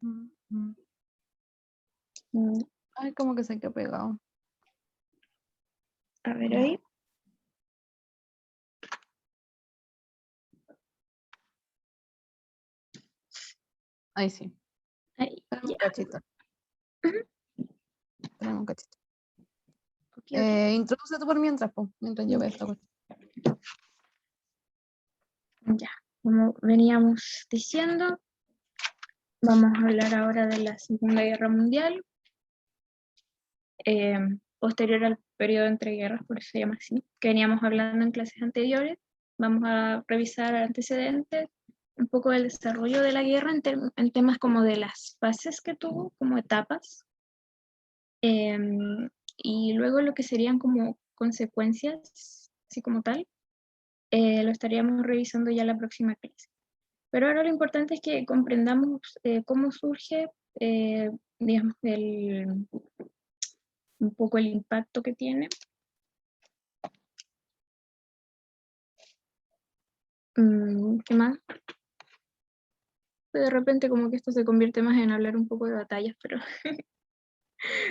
Mm, mm. Mm, Ay, como que se quedó pegado. A ver ahí. Ahí sí. Ahí, Espérame un ya. cachito. Ujú. Espérame un cachito. Ok, ok. Introduce tú por mientras, po, mientras yo veo esta cuestión. Ya, como veníamos diciendo, vamos a hablar ahora de la Segunda Guerra Mundial, eh, posterior al periodo entre guerras, por eso se llama así, que veníamos hablando en clases anteriores. Vamos a revisar antecedentes, un poco del desarrollo de la guerra en temas como de las fases que tuvo, como etapas, y luego lo que serían como consecuencias, así como tal, lo estaríamos revisando ya en la próxima clase. Pero ahora lo importante es que comprendamos cómo surge, digamos, un poco el impacto que tiene. ¿Qué más? De repente como que esto se convierte más en hablar un poco de batallas, pero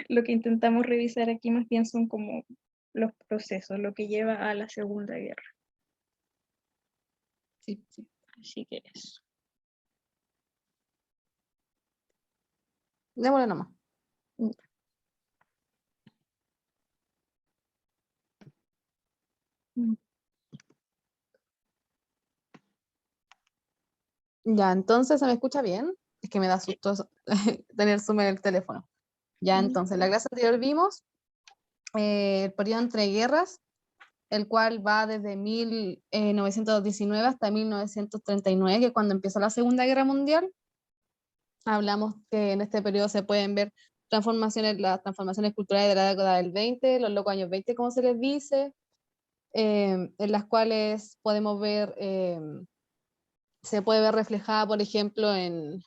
lo que intentamos revisar aquí más bien son como los procesos, lo que lleva a la Segunda Guerra. Sí, sí. Así que eso. Démosle nomás. Mm. Ya, entonces, ¿se me escucha bien? Es que me da susto tener zoom en el teléfono. Ya, entonces, en la clase anterior vimos el periodo entre guerras, el cual va desde 1919 hasta 1939, que es cuando empieza la Segunda Guerra Mundial. Hablamos que en este periodo se pueden ver las transformaciones culturales de la década del 20, los locos años 20, como se les dice, en las cuales podemos ver, se puede ver reflejada, por ejemplo, en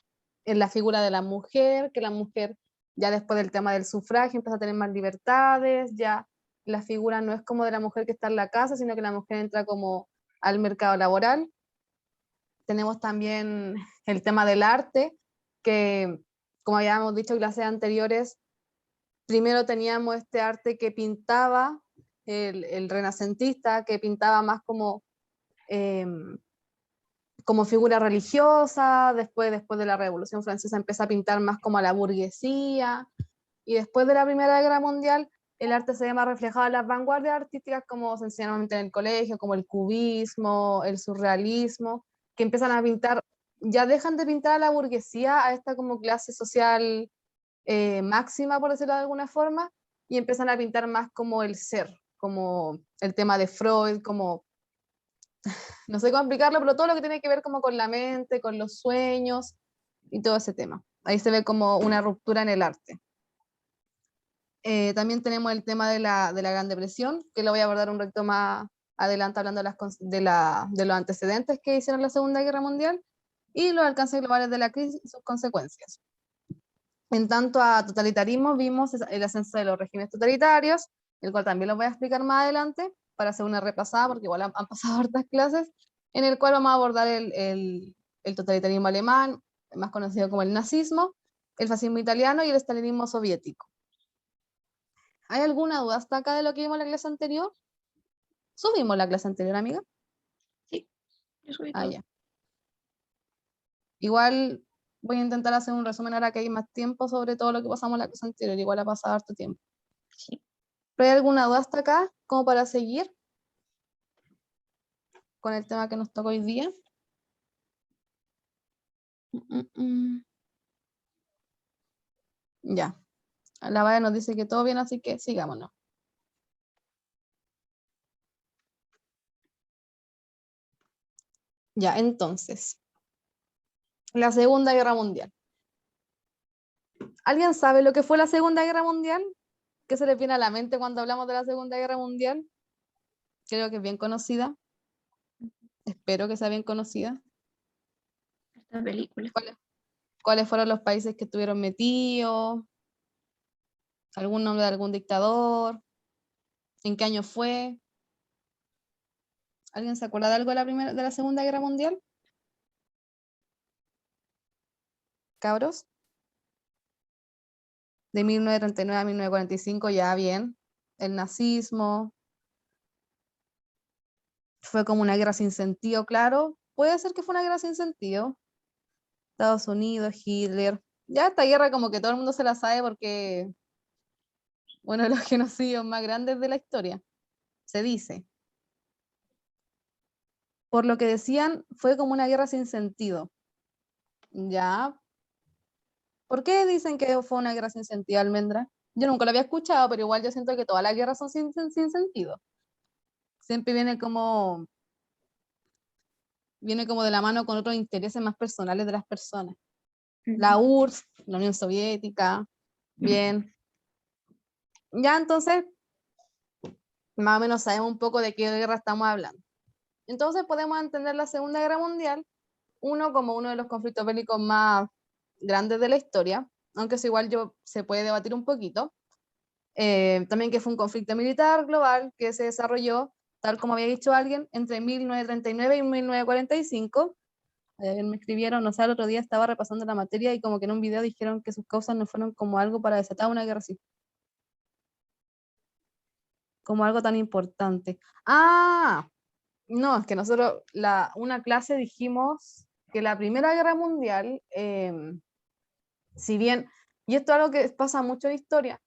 la figura de la mujer, que la mujer ya después del tema del sufragio empieza a tener más libertades, ya la figura no es como de la mujer que está en la casa, sino que la mujer entra como al mercado laboral. Tenemos también el tema del arte, que como habíamos dicho en clases anteriores, primero teníamos este arte que pintaba, el renacentista, que pintaba más eh, como figura religiosa, después de la Revolución Francesa empieza a pintar más como a la burguesía, y después de la Primera Guerra Mundial el arte se ve más reflejado en las vanguardias artísticas como se enseña normalmente en el colegio, como el cubismo, el surrealismo, que empiezan a pintar, ya dejan de pintar a la burguesía, a esta como clase social máxima, por decirlo de alguna forma, y empiezan a pintar más como el ser, como el tema de Freud, como no sé cómo explicarlo, pero todo lo que tiene que ver como con la mente, con los sueños y todo ese tema. Ahí se ve como una ruptura en el arte. También tenemos el tema de la Gran Depresión, que lo voy a abordar un reto más adelante hablando de los antecedentes que hicieron la Segunda Guerra Mundial y los alcances globales de la crisis y sus consecuencias. En tanto a totalitarismo, vimos el ascenso de los regímenes totalitarios, el cual también lo voy a explicar más adelante para hacer una repasada, porque igual han pasado hartas clases, en el cual vamos a abordar el totalitarismo alemán, más conocido como el nazismo, el fascismo italiano y el estalinismo soviético. ¿Hay alguna duda hasta acá de lo que vimos en la clase anterior? ¿Subimos la clase anterior, amiga? Sí, yo subí Ah, todo. ya. Igual voy a intentar hacer un resumen ahora que hay más tiempo sobre todo lo que pasamos en la clase anterior. Igual ha pasado harto tiempo. Sí. ¿Pero hay alguna duda hasta acá como para seguir con el tema que nos tocó hoy día? Mm, mm, mm. Ya. La Vaya nos dice que todo bien, así que sigámonos. Ya, entonces, la Segunda Guerra Mundial. ¿Alguien sabe lo que fue la Segunda Guerra Mundial? ¿Qué se les viene a la mente cuando hablamos de la Segunda Guerra Mundial? Creo que es bien conocida. Espero que sea bien conocida. Esta película. ¿Cuáles, cuáles fueron los países que estuvieron metidos? ¿Algún nombre de algún dictador? ¿En qué año fue? ¿Alguien se acuerda de algo de la Segunda Guerra Mundial? ¿Cabros? de 1939 a 1945, ya bien, el nazismo, fue como una guerra sin sentido, claro, puede ser que fue una guerra sin sentido, Estados Unidos, Hitler, ya esta guerra como que todo el mundo se la sabe porque uno de los genocidios más grandes de la historia, se dice. Por lo que decían, fue como una guerra sin sentido. Ya. ¿Por qué dicen que fue una guerra sin sentido, Almendra? Yo nunca lo había escuchado, pero igual yo siento que todas las guerras son sin sentido. Siempre viene como de la mano con otros intereses más personales de las personas. La URSS, la Unión Soviética, bien. Ya entonces, más o menos sabemos un poco de qué guerra estamos hablando. Entonces podemos entender la Segunda Guerra Mundial, como uno de los conflictos bélicos más grandes de la historia, aunque eso igual se puede debatir un poquito. También que fue un conflicto militar global que se desarrolló, tal como había dicho alguien, entre 1939 y 1945. Me escribieron, no sé, el otro día estaba repasando la materia y como que en un video dijeron que sus causas no fueron como algo para desatar una guerra así, como algo tan importante. Ah, no, es que nosotros, una clase dijimos que la Primera Guerra Mundial, si bien, y esto es algo que pasa mucho en historia,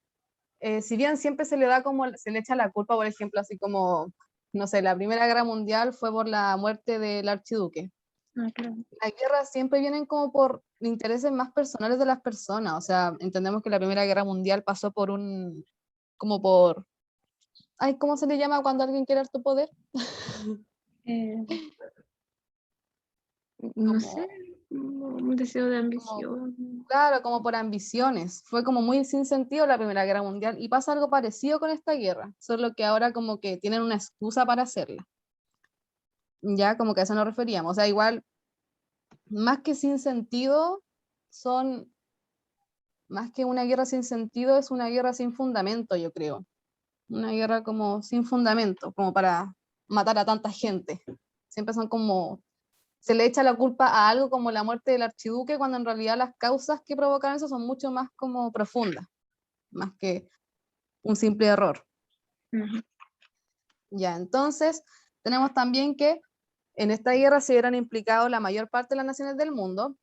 si bien siempre se le da como, se le echa la culpa, por ejemplo, así como, no sé, la Primera Guerra Mundial fue por la muerte del archiduque. Claro. Las guerras siempre vienen como por intereses más personales de las personas, o sea, entendemos que la Primera Guerra Mundial pasó por como por, ay, ¿cómo se le llama cuando alguien quiere tu poder? Eh, no sé, Como, un deseo de como, ambición. claro, como por ambiciones. Fue como muy sin sentido la Primera Guerra Mundial y pasa algo parecido con esta guerra, solo que ahora como que tienen una excusa para hacerla. Ya, como que a eso nos referíamos. O sea, igual, más que sin sentido, son, más que una guerra sin sentido, es una guerra sin fundamento, yo creo. Una guerra como sin fundamento, como para matar a tanta gente. Siempre son como, se le echa la culpa a algo como la muerte del archiduque, cuando en realidad las causas que provocan eso son mucho más como profundas, más que un simple error. Ujú. Ya, entonces, tenemos también que en esta guerra se hubieran implicado la mayor parte de las naciones del mundo,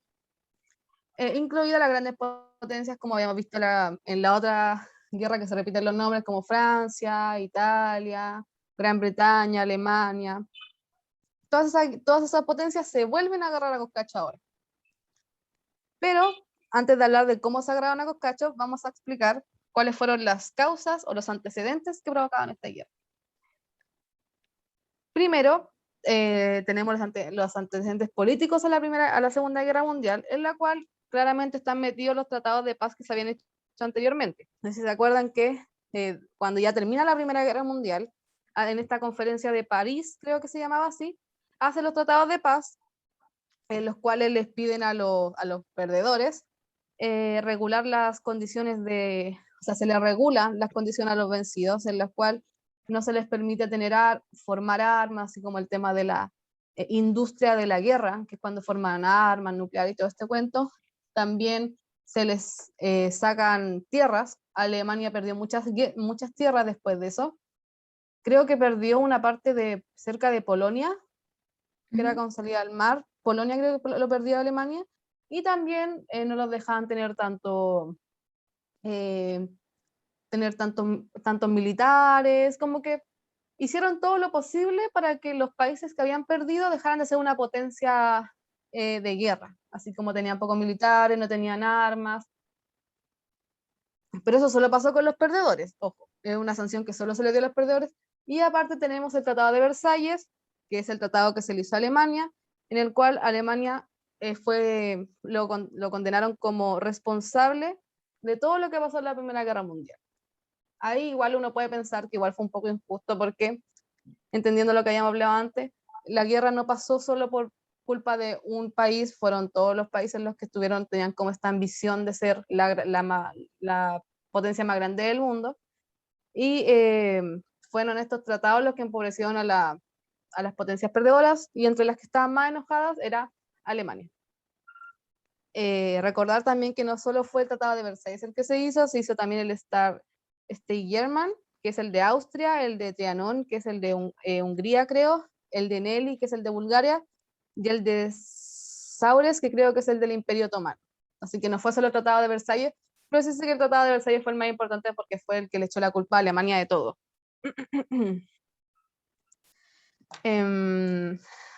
incluidas las grandes potencias, como habíamos visto en la otra guerra que se repiten los nombres, como Francia, Italia, Gran Bretaña, Alemania. Todas esas potencias se vuelven a agarrar a Coscacho ahora. Pero antes de hablar de cómo se agarraron a Coscacho, vamos a explicar cuáles fueron las causas o los antecedentes que provocaban esta guerra. Primero, tenemos los antecedentes políticos a la Segunda Guerra Mundial, en la cual claramente están metidos los tratados de paz que se habían hecho anteriormente. No sé si se acuerdan que cuando ya termina la Primera Guerra Mundial, en esta conferencia de París, creo que se llamaba así, hacen los tratados de paz, en los cuales les piden a los perdedores regular las condiciones o sea, se les regulan las condiciones a los vencidos, en las cuales no se les permite formar armas, así como el tema de la industria de la guerra, que es cuando forman armas nucleares y todo este cuento. También se les sacan tierras. Alemania perdió muchas tierras después de eso. Creo que perdió una parte de cerca de Polonia, que era con salida al mar. Polonia creo que lo perdió Alemania. Y también no los dejaban eh, tener tantos militares, como que hicieron todo lo posible para que los países que habían perdido dejaran de ser una potencia de guerra, así como tenían pocos militares, no tenían armas. Pero eso solo pasó con los perdedores, ojo, es una sanción que solo se le dio a los perdedores. Y aparte tenemos el Tratado de Versalles, que es el tratado que se le hizo a Alemania, en el cual Alemania lo condenaron como responsable de todo lo que pasó en la Primera Guerra Mundial. Ahí igual uno puede pensar que igual fue un poco injusto porque, entendiendo lo que habíamos hablado antes, la guerra no pasó solo por culpa de un país, fueron todos los países los que tenían como esta ambición de ser la potencia más grande del mundo, y fueron estos tratados los que empobrecieron a las potencias perdedoras, y entre las que estaban más enojadas era Alemania. recordar también que no solo fue el Tratado de Versalles el que se hizo también el Stay-German, que es el de Austria, el de Trianon, que es el de Hungría, creo, el de Nelly, que es el de Bulgaria, y el de Saures, que creo que es el del Imperio Otomano. Así que no fue solo el Tratado de Versalles, pero sí sé que el Tratado de Versalles fue el más importante porque fue el que le echó la culpa a Alemania de todo.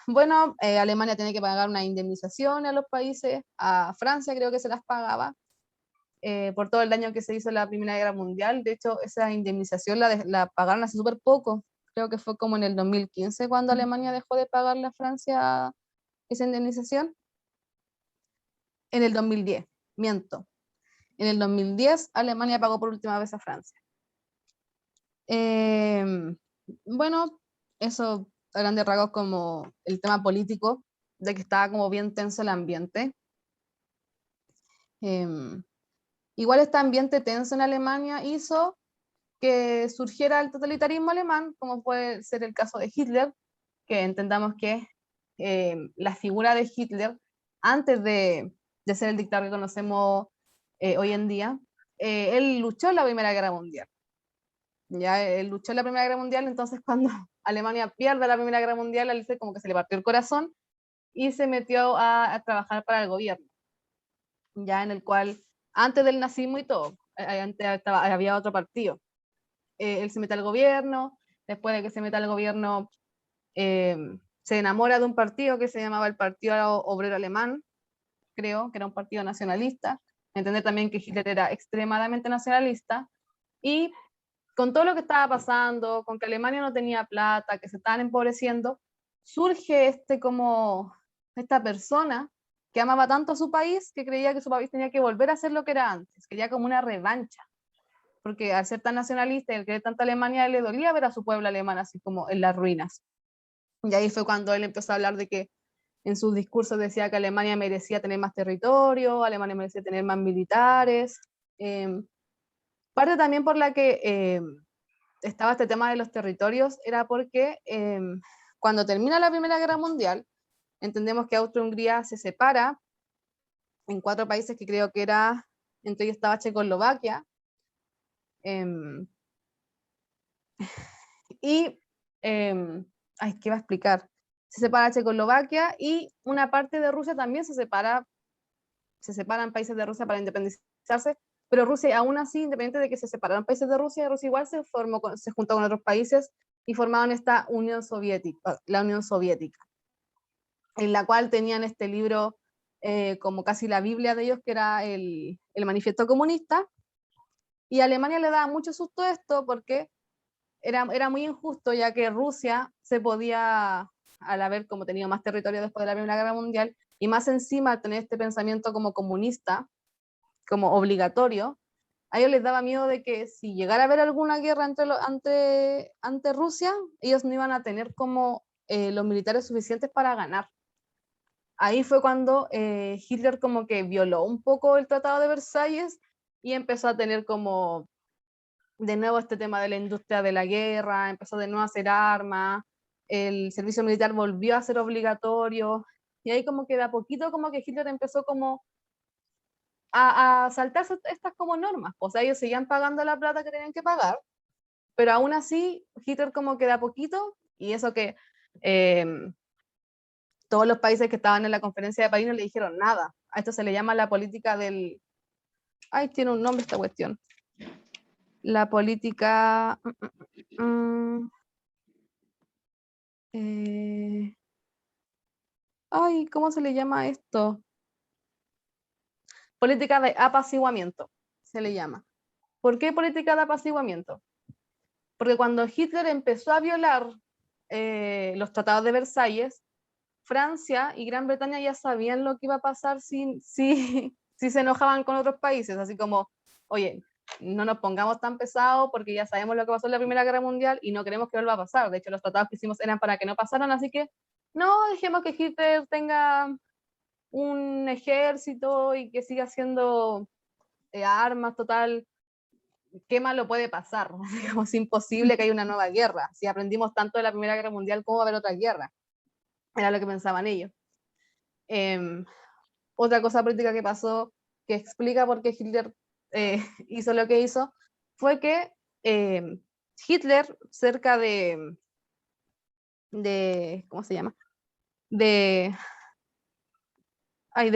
Bueno, Alemania tiene que pagar una indemnización a los países, a Francia creo que se las pagaba, por todo el daño que se hizo en la Primera Guerra Mundial. De hecho, esa indemnización la pagaron hace súper poco, creo que fue como en el 2015 cuando Alemania dejó de pagarle a Francia esa indemnización. En el 2010, miento. En el 2010 Alemania pagó por última vez a Francia. Bueno, eso a grandes rasgos como el tema político, de que estaba como bien tenso el ambiente. Igual este ambiente tenso en Alemania hizo que surgiera el totalitarismo alemán, como puede ser el caso de Hitler, que entendamos que la figura de Hitler, antes de ser el dictador que conocemos hoy en día, él luchó en la Primera Guerra Mundial. Ya él luchó en la Primera Guerra Mundial, entonces cuando Alemania pierde la Primera Guerra Mundial, a él como que se le partió el corazón y se metió a trabajar para el gobierno, ya en el cual, antes del nazismo y todo, antes había otro partido. Él se mete al gobierno, después de que se meta al gobierno, se enamora de un partido que se llamaba el Partido Obrero Alemán, creo, que era un partido nacionalista. Entender también que Hitler era extremadamente nacionalista, y con todo lo que estaba pasando, con que Alemania no tenía plata, que se estaban empobreciendo, surge esta persona que amaba tanto a su país que creía que su país tenía que volver a ser lo que era antes, quería como una revancha, porque al ser tan nacionalista y al querer tanta Alemania, le dolía ver a su pueblo alemán así como en las ruinas. Y ahí fue cuando él empezó a hablar de que en sus discursos decía que Alemania merecía tener más territorio, Alemania merecía tener más militares. Parte también por la que estaba este tema de los territorios era porque cuando termina la Primera Guerra Mundial, entendemos que Austria-Hungría se separa en 4 países, que creo que era, entre ellos estaba Checoslovaquia, y, ¿qué va a explicar? Se separa Checoslovaquia y una parte de Rusia también se separan países de Rusia para independizarse, pero Rusia aún así, independiente de que se separaran países de Rusia igual se juntó con otros países y formaron esta Unión Soviética, la Unión Soviética, en la cual tenían este libro como casi la Biblia de ellos, que era el Manifiesto Comunista, y a Alemania le daba mucho susto esto porque era muy injusto, ya que Rusia se podía, al haber como tenido más territorio después de la Primera Guerra Mundial, y más encima tener este pensamiento como comunista, como obligatorio, a ellos les daba miedo de que si llegara a haber alguna guerra ante Rusia, ellos no iban a tener como los militares suficientes para ganar. Ahí fue cuando Hitler como que violó un poco el Tratado de Versalles y empezó a tener como de nuevo este tema de la industria de la guerra, empezó de nuevo a hacer armas, el servicio militar volvió a ser obligatorio, y ahí como que de a poquito como que Hitler empezó como a saltarse estas como normas. O sea, ellos seguían pagando la plata que tenían que pagar, pero aún así Hitler como que de a poquito, y eso que todos los países que estaban en la conferencia de París no le dijeron nada. A esto se le llama la política del... Ay, tiene un nombre esta cuestión. La política... Ay, ¿cómo se le llama esto? Política de apaciguamiento, se le llama. ¿Por qué política de apaciguamiento? Porque cuando Hitler empezó a violar los tratados de Versalles, Francia y Gran Bretaña ya sabían lo que iba a pasar si se enojaban con otros países, así como, oye, no nos pongamos tan pesados porque ya sabemos lo que pasó en la Primera Guerra Mundial y no queremos que vuelva a pasar. De hecho, los tratados que hicimos eran para que no pasaran, así que no dejemos que Hitler tenga un ejército y que siga haciendo armas, total, ¿qué malo puede pasar? Como es imposible que haya una nueva guerra. Si aprendimos tanto de la Primera Guerra Mundial, ¿cómo va a haber otra guerra? Era lo que pensaban ellos. otra cosa política que pasó, que explica por qué Hitler hizo lo que hizo, fue que Hitler, cerca ¿cómo se llama? De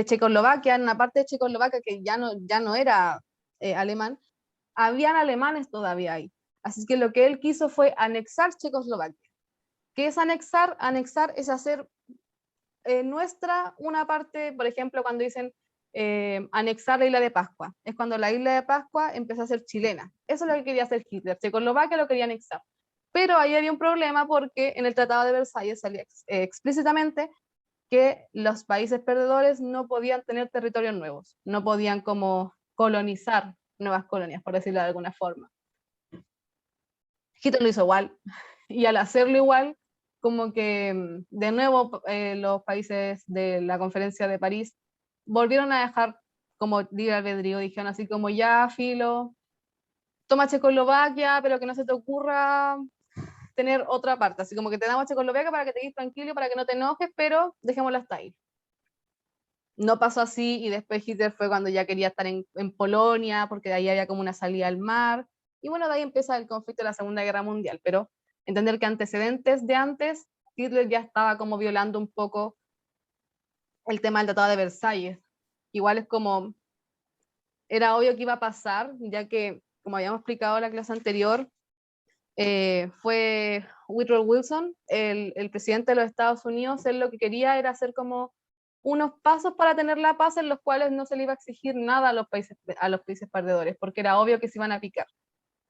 Checoslovaquia, en una parte de Checoslovaquia que ya no era alemán, habían alemanes todavía ahí. Así que lo que él quiso fue anexar Checoslovaquia. ¿Qué es anexar? Anexar es hacer nuestra una parte, por ejemplo, cuando dicen anexar la isla de Pascua. Es cuando la isla de Pascua empezó a ser chilena. Eso es lo que quería hacer Hitler. Checoslovaquia lo quería anexar. Pero ahí había un problema porque en el Tratado de Versalles salía explícitamente que los países perdedores no podían tener territorios nuevos, no podían como colonizar nuevas colonias, por decirlo de alguna forma. Hitler lo hizo igual, y al hacerlo igual, como que de nuevo los países de la conferencia de París volvieron a dejar como libre albedrío, dijeron así como ya, filo, toma Checoslovaquia, pero que no se te ocurra tener otra parte, así como que te damos Checoslovaquia para que te quedes tranquilo, para que no te enojes, pero dejémosla hasta ahí. No pasó así, y después Hitler fue cuando ya quería estar en Polonia, porque de ahí había como una salida al mar, y bueno, de ahí empieza el conflicto de la Segunda Guerra Mundial, pero entender que antecedentes de antes, Hitler ya estaba como violando un poco el tema del Tratado de Versalles. Igual es como, era obvio que iba a pasar, ya que, como habíamos explicado en la clase anterior, fue Woodrow Wilson, el presidente de los Estados Unidos. Él lo que quería era hacer como unos pasos para tener la paz en los cuales no se le iba a exigir nada a los países perdedores, porque era obvio que se iban a picar.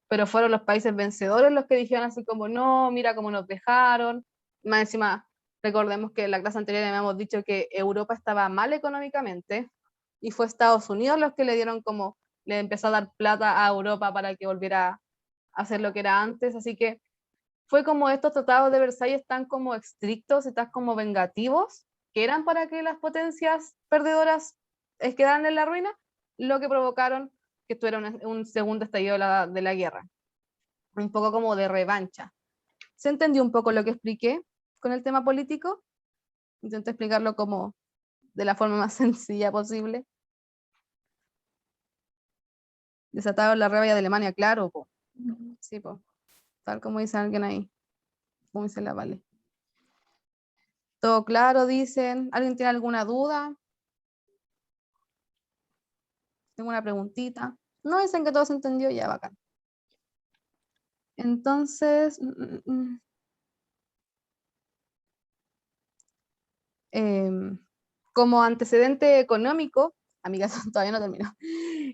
Pero fueron los países vencedores los que dijeron así como, no, mira cómo nos dejaron. Más encima, recordemos que en la clase anterior habíamos dicho que Europa estaba mal económicamente, y fue Estados Unidos los que le dieron como, le empezó a dar plata a Europa para que volviera a hacer lo que era antes. Así que fue como estos tratados de Versalles tan como estrictos y tan como vengativos, que eran para que las potencias perdedoras quedaran en la ruina, lo que provocaron que esto era un segundo estallido de la guerra, un poco como de revancha. ¿Se entendió un poco lo que expliqué con el tema político? Intento explicarlo como de la forma más sencilla posible. Desataron la rabia de Alemania, claro, po. Sí, po. Tal como dice alguien ahí, como dice la Vale. Todo claro, dicen. ¿Alguien tiene alguna duda? ¿Tengo una preguntita? No, dicen que todo se entendió, ya, bacán. Entonces, como antecedente económico, amigas, todavía no terminó,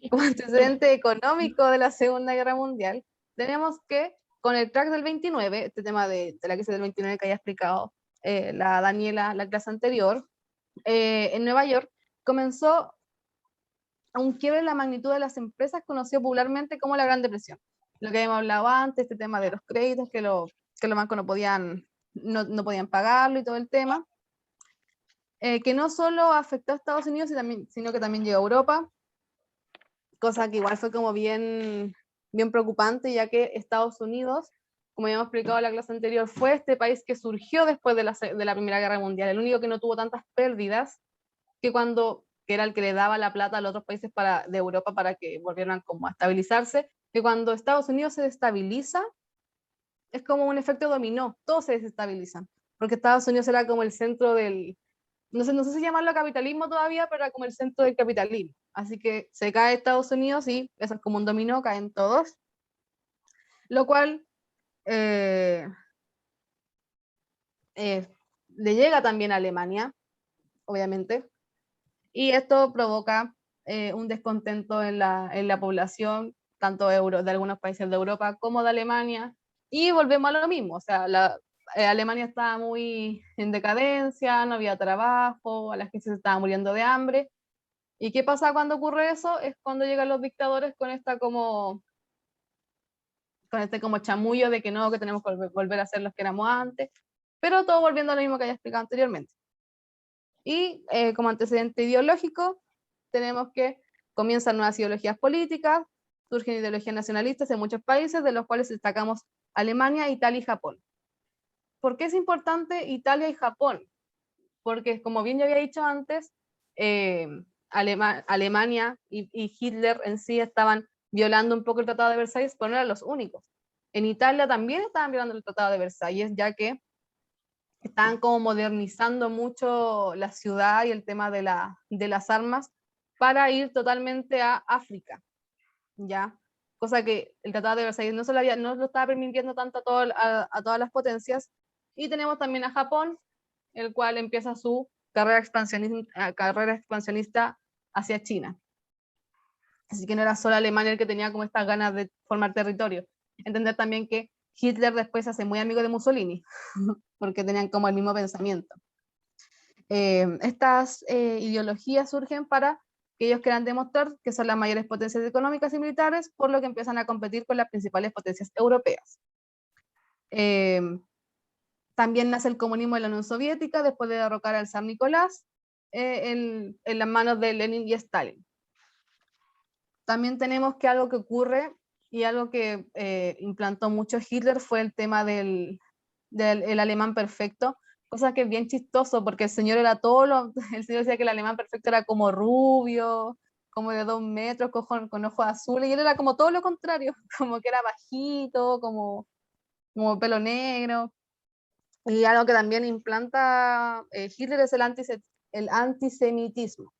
como antecedente económico de la Segunda Guerra Mundial, tenemos que con el crack del 29, este tema de la crisis del 29 que haya explicado la Daniela la clase anterior, en Nueva York comenzó un quiebre en la magnitud de las empresas conocido popularmente como la Gran Depresión. Lo que habíamos hablado antes, este tema de los créditos, que los bancos no podían pagarlo y todo el tema, que no solo afectó a Estados Unidos, sino que también llegó a Europa, cosa que igual fue como bien preocupante, ya que Estados Unidos, como ya hemos explicado en la clase anterior, fue este país que surgió después de la Primera Guerra Mundial, el único que no tuvo tantas pérdidas, que era el que le daba la plata a los otros países de Europa para que volvieran como a estabilizarse, que cuando Estados Unidos se destabiliza, es como un efecto dominó, todos se desestabilizan, porque Estados Unidos era como el centro no sé si llamarlo capitalismo todavía, pero era como el centro del capitalismo. Así que se cae Estados Unidos y eso es como un dominó, caen todos, lo cual le llega también a Alemania, obviamente, y esto provoca un descontento en la población, tanto de algunos países de Europa como de Alemania, y volvemos a lo mismo, o sea, Alemania estaba muy en decadencia, no había trabajo, la gente se estaba muriendo de hambre. ¿Y qué pasa cuando ocurre eso? Es cuando llegan los dictadores con este como chamullo de que no, que tenemos que volver a ser los que éramos antes, pero todo volviendo a lo mismo que había explicado anteriormente. Y como antecedente ideológico, tenemos que comienzan nuevas ideologías políticas, surgen ideologías nacionalistas en muchos países, de los cuales destacamos Alemania, Italia y Japón. ¿Por qué es importante Italia y Japón? Porque, como bien ya había dicho antes, Alemania y Hitler en sí estaban violando un poco el Tratado de Versalles, pero no eran los únicos. En Italia también estaban violando el Tratado de Versalles, ya que estaban como modernizando mucho la ciudad y el tema de las armas para ir totalmente a África, ¿ya? Cosa que el Tratado de Versalles no lo estaba permitiendo tanto a todas las potencias. Y tenemos también a Japón, el cual empieza su carrera expansionista hacia China. Así que no era solo Alemania el que tenía como estas ganas de formar territorio. Entender también que Hitler después se hace muy amigo de Mussolini, porque tenían como el mismo pensamiento. Estas ideologías surgen para que ellos quieran demostrar que son las mayores potencias económicas y militares, por lo que empiezan a competir con las principales potencias europeas. También nace el comunismo en la Unión Soviética después de derrocar al zar Nicolás en las manos de Lenin y Stalin. También tenemos que algo que ocurre y algo que implantó mucho Hitler fue el tema del alemán perfecto, cosa que es bien chistoso porque el señor era el señor decía que el alemán perfecto era como rubio, como de 2 metros, con ojos azules, y él era como todo lo contrario, como que era bajito, como pelo negro. Y algo que también implanta Hitler es el antisemitismo,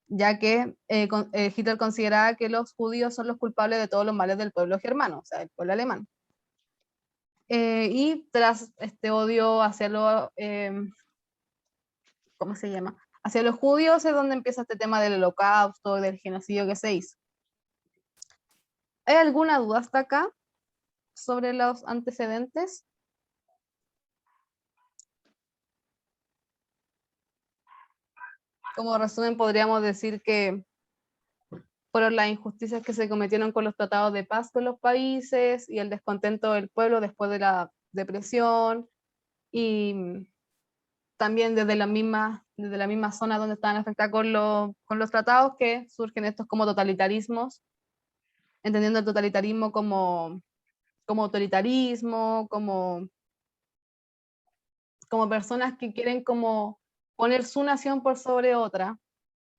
ya que Hitler consideraba que los judíos son los culpables de todos los males del pueblo germano, o sea, del pueblo alemán. Y tras este odio hacia ¿cómo se llama? Hacia los judíos es donde empieza este tema del holocausto, del genocidio que se hizo. ¿Hay alguna duda hasta acá sobre los antecedentes? Como resumen, podríamos decir que fueron las injusticias que se cometieron con los tratados de paz con los países y el descontento del pueblo después de la depresión, y también desde la misma zona donde estaban afectadas con los tratados que surgen estos como totalitarismos, entendiendo el totalitarismo como autoritarismo, como personas que quieren como poner su nación por sobre otra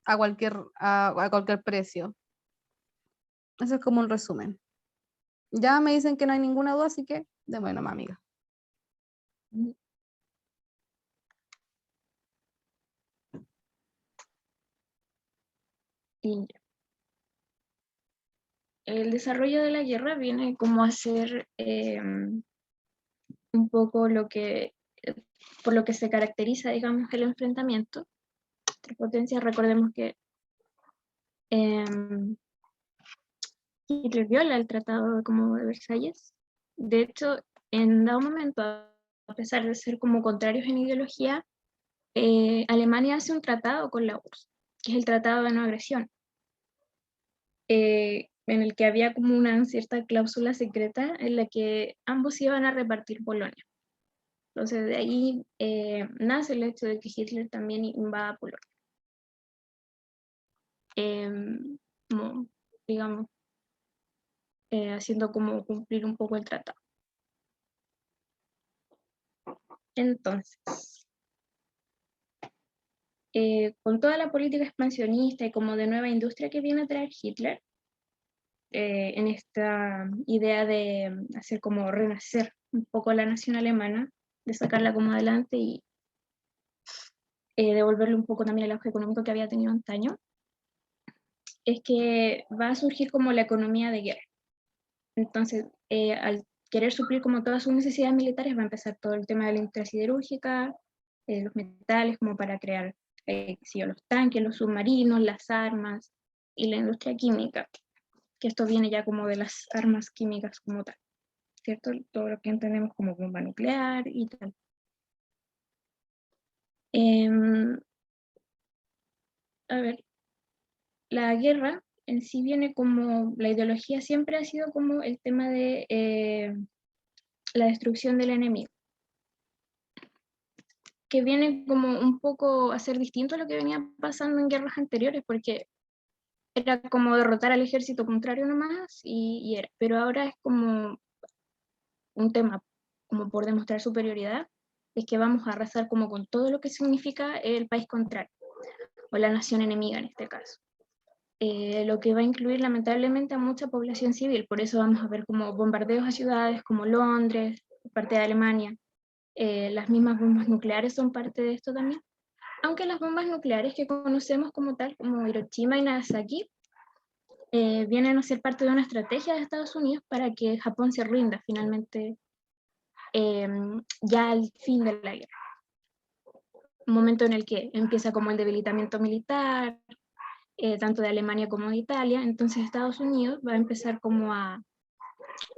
a cualquier precio. Eso es como un resumen. Ya me dicen que no hay ninguna duda, así que de bueno, amiga. Y el desarrollo de la guerra viene como a ser un poco por lo que se caracteriza, digamos, el enfrentamiento entre potencias. Recordemos que Hitler viola el tratado como de Versalles. De hecho, en dado momento, a pesar de ser como contrarios en ideología, Alemania hace un tratado con la URSS, que es el Tratado de No Agresión, en el que había como una cierta cláusula secreta en la que ambos iban a repartir Polonia. Entonces de ahí nace el hecho de que Hitler también invada Polonia. Como, digamos, haciendo como cumplir un poco el tratado. Entonces, con toda la política expansionista y como de nueva industria que viene a traer Hitler, en esta idea de hacer como renacer un poco la nación alemana, de sacarla como adelante y devolverle un poco también el auge económico que había tenido antaño, es que va a surgir como la economía de guerra. Entonces, al querer suplir como todas sus necesidades militares, va a empezar todo el tema de la industria siderúrgica, los metales, como para crear los tanques, los submarinos, las armas, y la industria química, que esto viene ya como de las armas químicas como tal, ¿cierto? Todo lo que entendemos como bomba nuclear y tal. A ver, la guerra en sí viene como, la ideología siempre ha sido como el tema de la destrucción del enemigo, que viene como un poco a ser distinto a lo que venía pasando en guerras anteriores, porque era como derrotar al ejército contrario nomás y era, pero ahora es como un tema como por demostrar superioridad, es que vamos a arrasar como con todo lo que significa el país contrario. o la nación enemiga en este caso. Lo que va a incluir lamentablemente a mucha población civil, por eso vamos a ver como bombardeos a ciudades como Londres, parte de Alemania. Las mismas bombas nucleares son parte de esto también, aunque las bombas nucleares que conocemos como tal, como Hiroshima y Nagasaki, vienen a ser parte de una estrategia de Estados Unidos para que Japón se rinda finalmente ya al fin de la guerra. Un momento en el que empieza como el debilitamiento militar, tanto de Alemania como de Italia, entonces Estados Unidos va a empezar como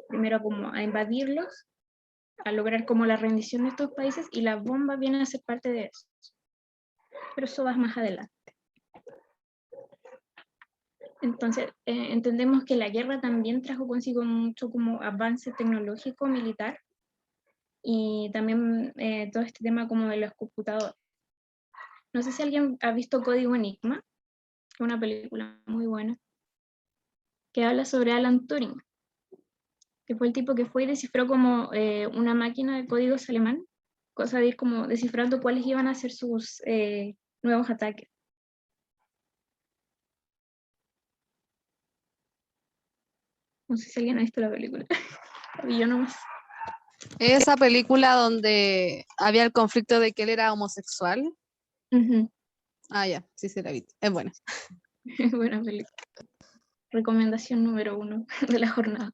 primero como a invadirlos, a lograr como la rendición de estos países, y las bombas vienen a ser parte de eso. Pero eso va más adelante. Entonces, entendemos que la guerra también trajo consigo mucho como avance tecnológico militar, y también todo este tema como de los computadores. No sé si alguien ha visto Código Enigma, una película muy buena, que habla sobre Alan Turing, que fue el tipo que fue y descifró como una máquina de códigos alemán, cosa de ir como descifrando cuáles iban a ser sus nuevos ataques. No sé si alguien ha visto la película. Y yo nomás. Esa película donde había el conflicto de que él era homosexual. Ah, ya, sí, la vi. Es buena. Buena película. Recomendación número 1 de la jornada.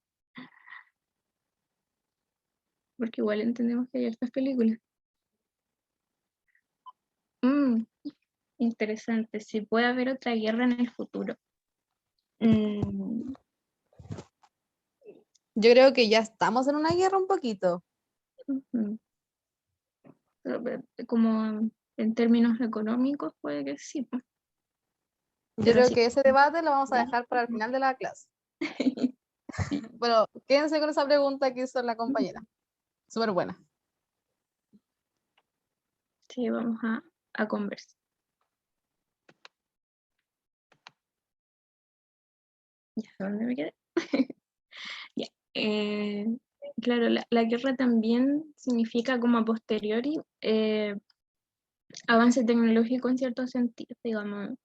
Porque igual entendemos que hay otras películas. Interesante. Si puede haber otra guerra en el futuro. Yo creo que ya estamos en una guerra un poquito. Como en términos económicos, puede que sí. Yo Pero creo sí. que ese debate lo vamos a dejar para el final de la clase. Bueno, quédense con esa pregunta que hizo la compañera. Súper buena. Sí, vamos a conversar. Ya, ¿dónde me quedé? Ya. Claro, la guerra también significa como a posteriori avance tecnológico en ciertos sentidos, digamos,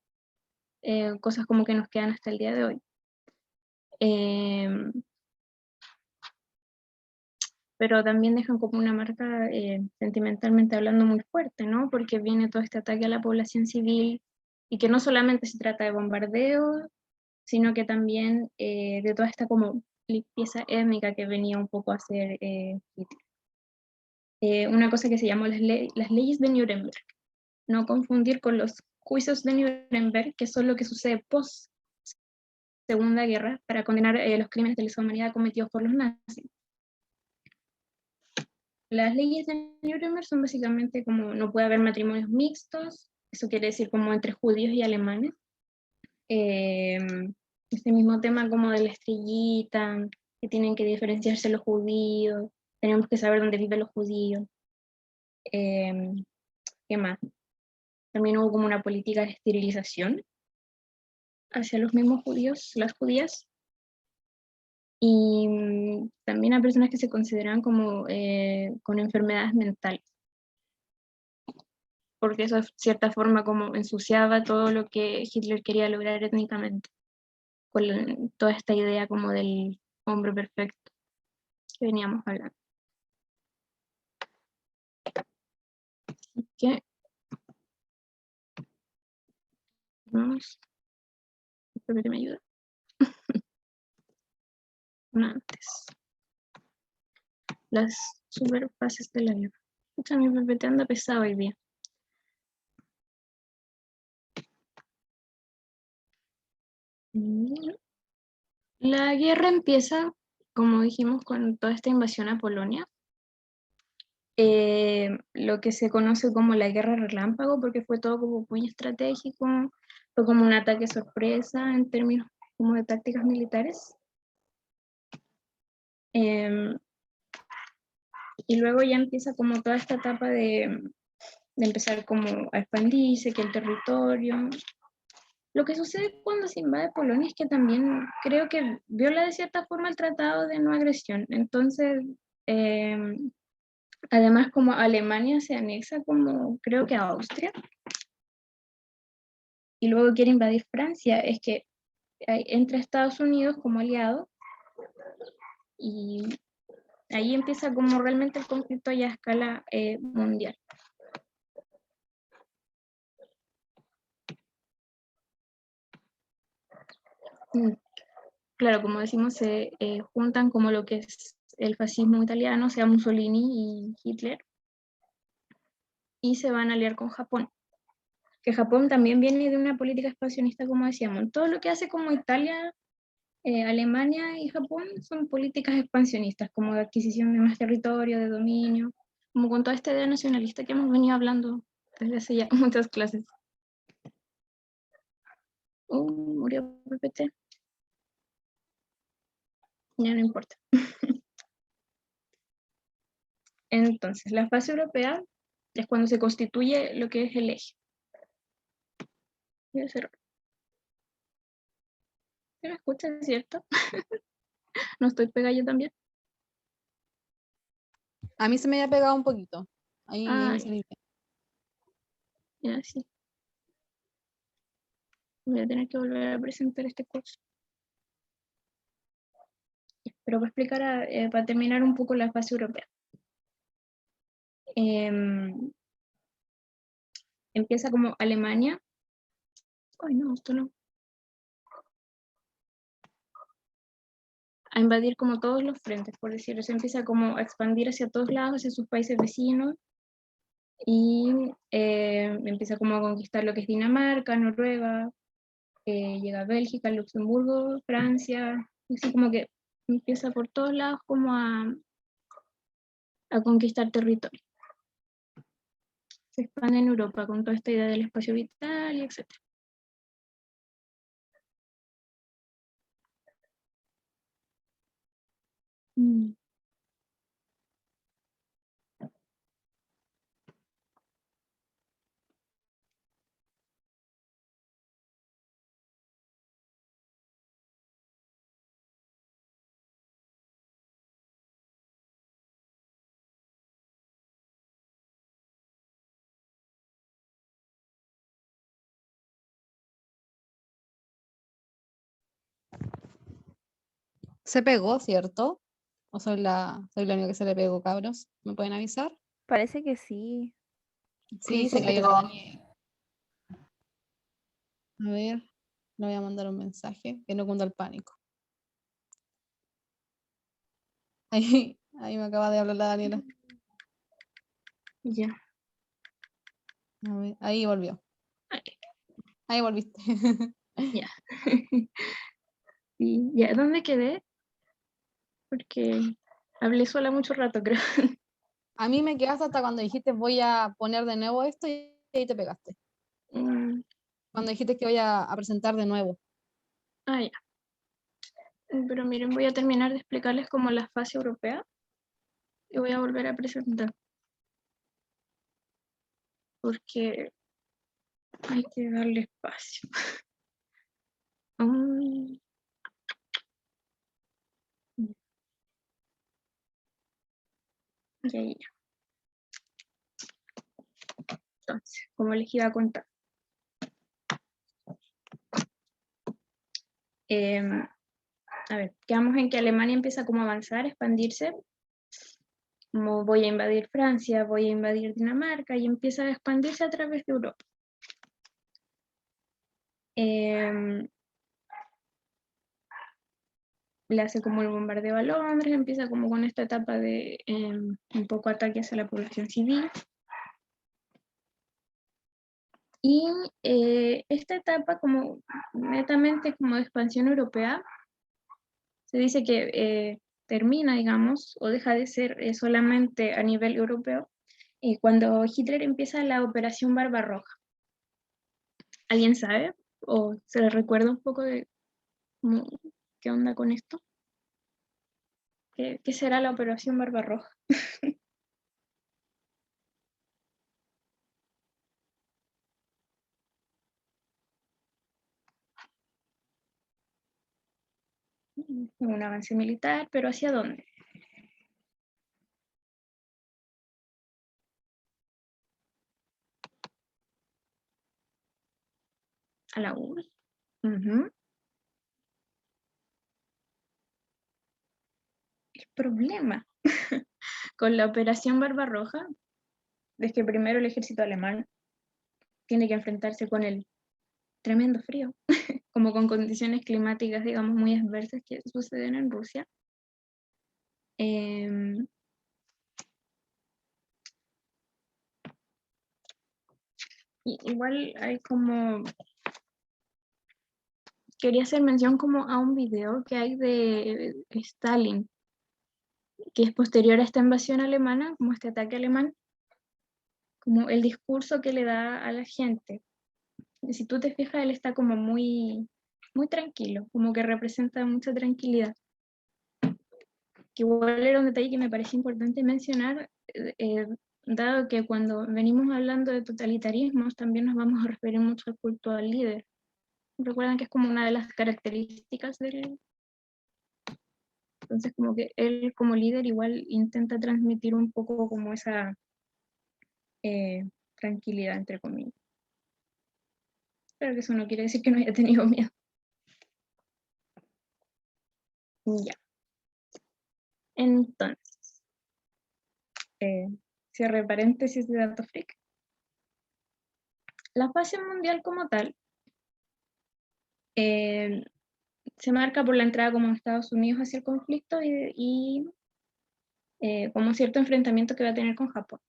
cosas como que nos quedan hasta el día de hoy. Pero también dejan como una marca sentimentalmente hablando muy fuerte, ¿no? Porque viene todo este ataque a la población civil, y que no solamente se trata de bombardeos, sino que también de toda esta como limpieza étnica que venía un poco a hacer Hitler. Una cosa que se llamó las leyes de Nuremberg. No confundir con los juicios de Nuremberg, que son lo que sucede post Segunda Guerra para condenar los crímenes de lesa humanidad cometidos por los nazis. Las leyes de Nuremberg son básicamente como no puede haber matrimonios mixtos, eso quiere decir como entre judíos y alemanes. Este mismo tema como de la estrellita, que tienen que diferenciarse los judíos, tenemos que saber dónde viven los judíos. ¿Qué más? También hubo como una política de esterilización hacia los mismos judíos, las judías, y también a personas que se consideraban como con enfermedades mentales, porque eso de cierta forma como ensuciaba todo lo que Hitler quería lograr étnicamente, con toda esta idea como del hombre perfecto que veníamos hablando. Así que vamos, espero que me ayude. Antes. Las superfases de la guerra. Pucha, mi PPT anda pesado hoy día. La guerra empieza, como dijimos, con toda esta invasión a Polonia. Lo que se conoce como la guerra relámpago, porque fue todo como muy estratégico, fue como un ataque sorpresa en términos como de tácticas militares. Y luego ya empieza como toda esta etapa de empezar como a expandirse, que el territorio. Lo que sucede cuando se invade Polonia es que también creo que viola de cierta forma el tratado de no agresión. Entonces, además como Alemania se anexa como creo que a Austria, y luego quiere invadir Francia, es que entra Estados Unidos como aliado y ahí empieza como realmente el conflicto ya a escala mundial. Claro, como decimos, se juntan como lo que es el fascismo italiano, o sea, Mussolini y Hitler, y se van a aliar con Japón. Que Japón también viene de una política expansionista, como decíamos. Todo lo que hace como Italia, Alemania y Japón son políticas expansionistas, como de adquisición de más territorio, de dominio, como con toda esta idea nacionalista que hemos venido hablando desde hace ya muchas clases. Murió PPT. Ya no importa. Entonces, la fase europea es cuando se constituye lo que es el eje. Voy a cerrar. ¿Se me escucha, cierto? No estoy pegada yo también. A mí se me había pegado un poquito. Ahí Ah, me salí bien. ya sí. Voy a tener que volver a presentar este curso. Pero voy a explicar, para terminar un poco la fase europea. Empieza como Alemania. Ay, no, esto no. A invadir como todos los frentes, por decirlo. Se empieza como a expandir hacia todos lados, hacia sus países vecinos. Y empieza como a conquistar lo que es Dinamarca, Noruega, llega a Bélgica, Luxemburgo, Francia, así como que empieza por todos lados como a conquistar territorio. Se expande en Europa con toda esta idea del espacio vital y etc. Se pegó, ¿cierto? ¿O soy la única que se le pegó, cabros? ¿Me pueden avisar? Parece que sí. Sí, se cayó la Daniela. A ver, le voy a mandar un mensaje que no cunda el pánico. Ahí me acaba de hablar la Daniela. Ya. A ver, ahí volvió. Ahí volviste. Ya. Y ya, ¿dónde quedé? Porque hablé sola mucho rato, creo. A mí me quedaste hasta cuando dijiste voy a poner de nuevo esto y ahí te pegaste. Cuando dijiste que voy a presentar de nuevo. Ya. Pero miren, voy a terminar de explicarles como la fase europea y voy a volver a presentar. Porque hay que darle espacio. Ya, ya. Entonces, como les iba a contar. A ver, quedamos en que Alemania empieza como a avanzar, a expandirse. Como voy a invadir Francia, voy a invadir Dinamarca y empieza a expandirse a través de Europa. Le hace como el bombardeo a Londres, empieza como con esta etapa de un poco ataque hacia la población civil. Y esta etapa como netamente como de expansión europea, se dice que termina, digamos, o deja de ser solamente a nivel europeo, cuando Hitler empieza la Operación Barbarroja. ¿Alguien sabe? ¿O se le recuerda un poco de qué onda con esto? ¿Qué será la Operación Barbarroja? Un avance militar, pero ¿hacia dónde? a la URSS. Ujú. El problema con la Operación Barbarroja es que primero el ejército alemán tiene que enfrentarse con el tremendo frío, como con condiciones climáticas, digamos, muy adversas que suceden en Rusia. Em, Igual hay como, quería hacer mención como a un video que hay de Stalin, que es posterior a esta invasión alemana, como este ataque alemán, como el discurso que le da a la gente. Y si tú te fijas, él está como muy, muy tranquilo, como que representa mucha tranquilidad. Que igual era un detalle que me parece importante mencionar, dado que cuando venimos hablando de totalitarismos también nos vamos a referir mucho al culto al líder. Recuerdan que es como una de las características del... Entonces como que él como líder igual intenta transmitir un poco como esa tranquilidad, entre comillas. Pero que eso no quiere decir que no haya tenido miedo. Ya. Entonces, cierre paréntesis de dato freak. La fase mundial como tal se marca por la entrada como Estados Unidos hacia el conflicto y como cierto enfrentamiento que va a tener con Japón.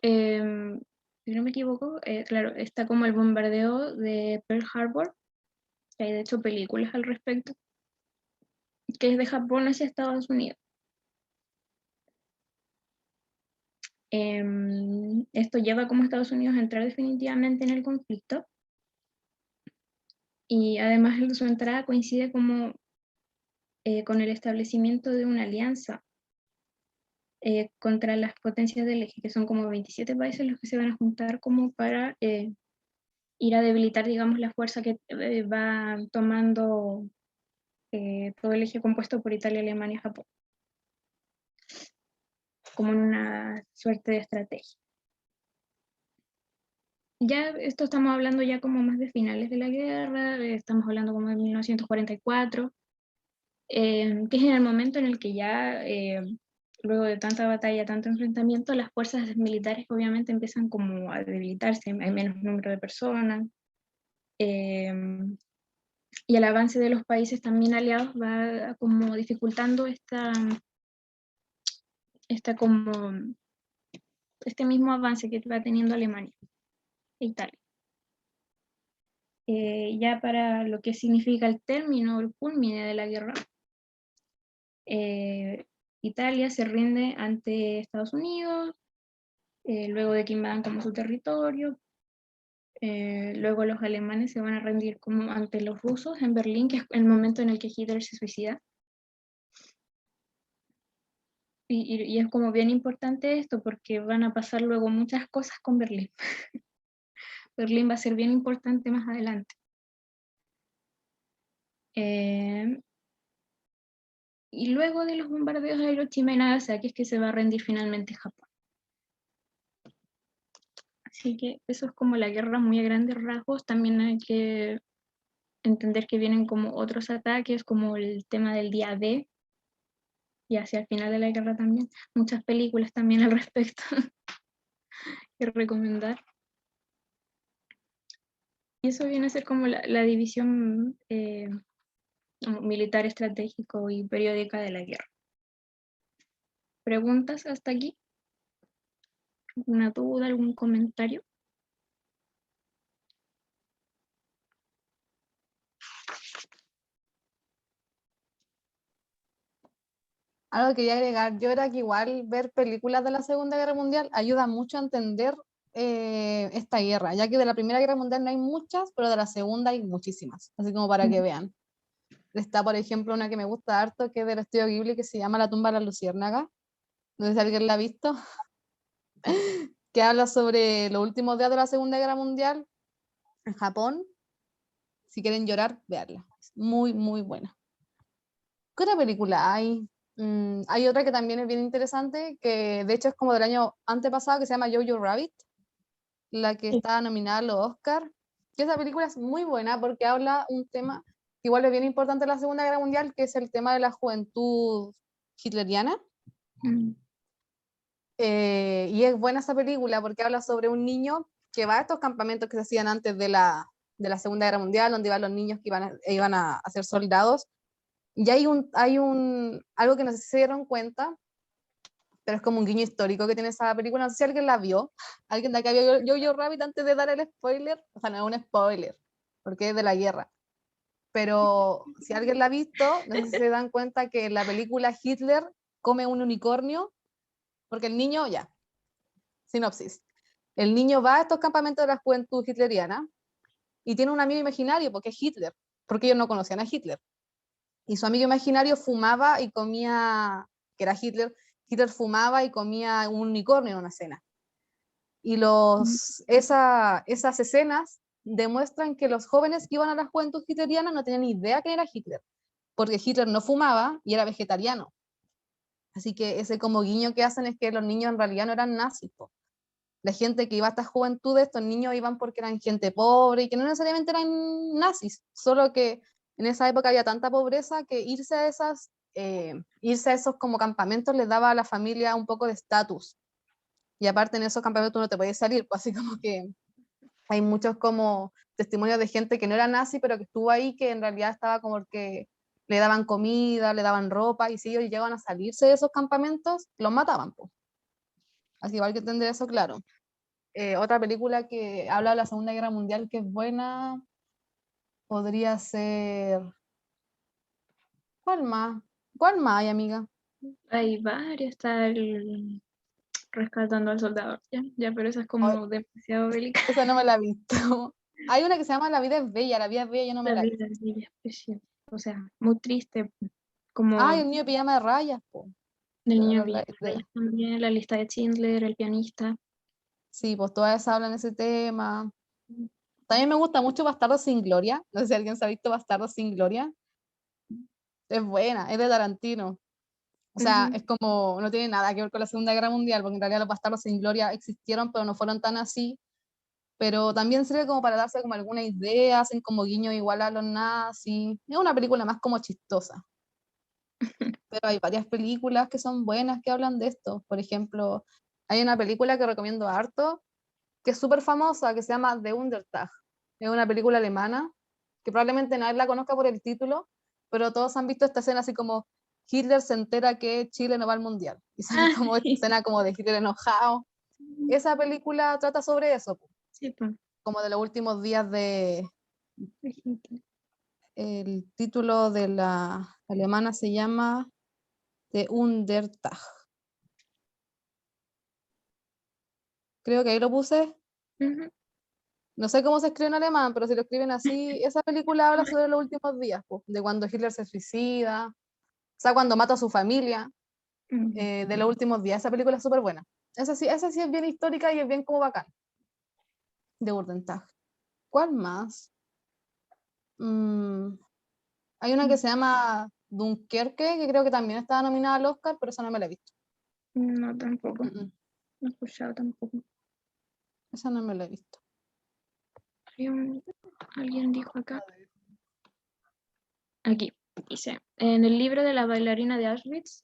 Si no me equivoco, claro, está como el bombardeo de Pearl Harbor, que hay de hecho películas al respecto, que es de Japón hacia Estados Unidos. Esto lleva como a Estados Unidos a entrar definitivamente en el conflicto, y además su entrada coincide como con el establecimiento de una alianza contra las potencias del eje, que son como 27 países los que se van a juntar como para ir a debilitar, digamos, la fuerza que va tomando todo el eje compuesto por Italia, Alemania y Japón, como en una suerte de estrategia. Ya esto estamos hablando ya como más de finales de la guerra, estamos hablando como de 1944, que es en el momento en el que ya, luego de tanta batalla, tanto enfrentamiento, las fuerzas militares obviamente empiezan como a debilitarse, hay menos número de personas, y el avance de los países también aliados va como dificultando como este mismo avance que va teniendo Alemania e Italia. Ya para lo que significa el término, el culmine de la guerra, Italia se rinde ante Estados Unidos, luego de que invadan como su territorio, luego los alemanes se van a rendir como ante los rusos en Berlín, que es el momento en el que Hitler se suicida. Y es como bien importante esto porque van a pasar luego muchas cosas con Berlín. Berlín va a ser bien importante más adelante. Y luego de los bombardeos de Hiroshima y Nagasaki es que se va a rendir finalmente Japón. Así que eso es como la guerra muy a grandes rasgos. También hay que entender que vienen como otros ataques, como el tema del día D, y hacia el final de la guerra también. Muchas películas también al respecto que recomendar. Y eso viene a ser como la división militar estratégico y periódica de la guerra. ¿Preguntas hasta aquí? ¿Alguna duda, algún comentario? Algo que quería agregar yo era que igual ver películas de la Segunda Guerra Mundial ayuda mucho a entender esta guerra, ya que de la Primera Guerra Mundial no hay muchas, pero de la Segunda hay muchísimas, así como para que vean. Está, por ejemplo, una que me gusta harto, que es del estudio Ghibli, que se llama La tumba de la luciérnaga, no sé si alguien la ha visto, que habla sobre los últimos días de la Segunda Guerra Mundial en Japón. Si quieren llorar, veanla. Es muy, muy buena. ¿Qué otra película hay? Hay otra que también es bien interesante, que de hecho es como del año antepasado, que se llama Jojo Rabbit, la que Sí. está nominada a los Oscar. Que esa película es muy buena porque habla un tema que igual es bien importante en la Segunda Guerra Mundial, que es el tema de la juventud hitleriana. Mm. Y es buena esa película porque habla sobre un niño que va a estos campamentos que se hacían antes de la Segunda Guerra Mundial, donde iban los niños que iban a ser soldados. Y algo que no sé si se dieron cuenta, pero es como un guiño histórico que tiene esa película. No sé si alguien la vio. Alguien de acá vio Jojo Rabbit antes de dar el spoiler. O sea, no es un spoiler, porque es de la guerra. Pero si alguien la ha visto, no sé si se dan cuenta que en la película Hitler come un unicornio, porque el niño, ya, sinopsis. El niño va a estos campamentos de la juventud hitleriana y tiene un amigo imaginario, porque es Hitler, porque ellos no conocían a Hitler. Y su amigo imaginario fumaba y comía, que era Hitler, Hitler fumaba y comía un unicornio en una cena. Y esas escenas demuestran que los jóvenes que iban a la juventud hitleriana no tenían ni idea quién era Hitler, porque Hitler no fumaba y era vegetariano. Así que ese como guiño que hacen es que los niños en realidad no eran nazis. Po. La gente que iba a estas juventudes, estos niños iban porque eran gente pobre y que no necesariamente eran nazis, solo que en esa época había tanta pobreza que irse a esos como campamentos les daba a la familia un poco de estatus. Y aparte en esos campamentos tú no te podías salir, pues así como que hay muchos como testimonios de gente que no era nazi, pero que estuvo ahí, que en realidad estaba como que le daban comida, le daban ropa, y si ellos llegaban a salirse de esos campamentos, los mataban. Pues. Así que igual que tendría eso claro. Otra película que habla de la Segunda Guerra Mundial que es buena podría ser... ¿Cuál más? ¿Cuál más hay, amiga? Hay varios, está el rescatando al soldado, ya, pero esa es Oh, como demasiado bélica. esa no me la he visto. Hay una que se llama La vida es bella, La vida es bella, yo no me La la he visto. vida es bella, especial. O sea, muy triste, como Ay, el niño pijama de rayas, po. del Pero niño no Villa, de- también, la lista de Schindler, el pianista. Sí, pues todas esas hablan de ese tema. También me gusta mucho Bastardo sin Gloria. No sé si alguien se ha visto Bastardo sin Gloria. Es buena, es de Tarantino. O sea, Ujú. es como, no tiene nada que ver con la Segunda Guerra Mundial, porque en realidad los Bastardos sin Gloria existieron, pero no fueron tan así. Pero también sirve como para darse como alguna idea, hacen como guiño igual a los nazis. Es una película más como chistosa. Pero hay varias películas que son buenas que hablan de esto. Por ejemplo, hay una película que recomiendo harto, que es súper famosa, que se llama The Untertag. Es una película alemana, que probablemente nadie la conozca por el título, pero todos han visto esta escena así como Hitler se entera que Chile no va al mundial. Y sale Ah, como esta escena como de Hitler enojado. Esa película trata sobre eso, sí, pues, como de los últimos días de... Hitler. El título de la alemana se llama The Untertag. Creo que ahí lo puse. Ujú. No sé cómo se escribe en alemán, pero si lo escriben así, esa película habla sobre los últimos días, po, de cuando Hitler se suicida, o sea, cuando mata a su familia, Mm. de los últimos días. Esa película es súper buena. Esa sí es bien histórica y es bien como bacán, de Urdentag. ¿Cuál más? Mm, hay una que se llama Dunkerque, que creo que también estaba nominada al Oscar, pero esa no me la he visto. No, tampoco, Mm, mm, no he escuchado tampoco. esa no me la he visto. Alguien alguien dijo acá, aquí, dice, en el libro de la bailarina de Auschwitz,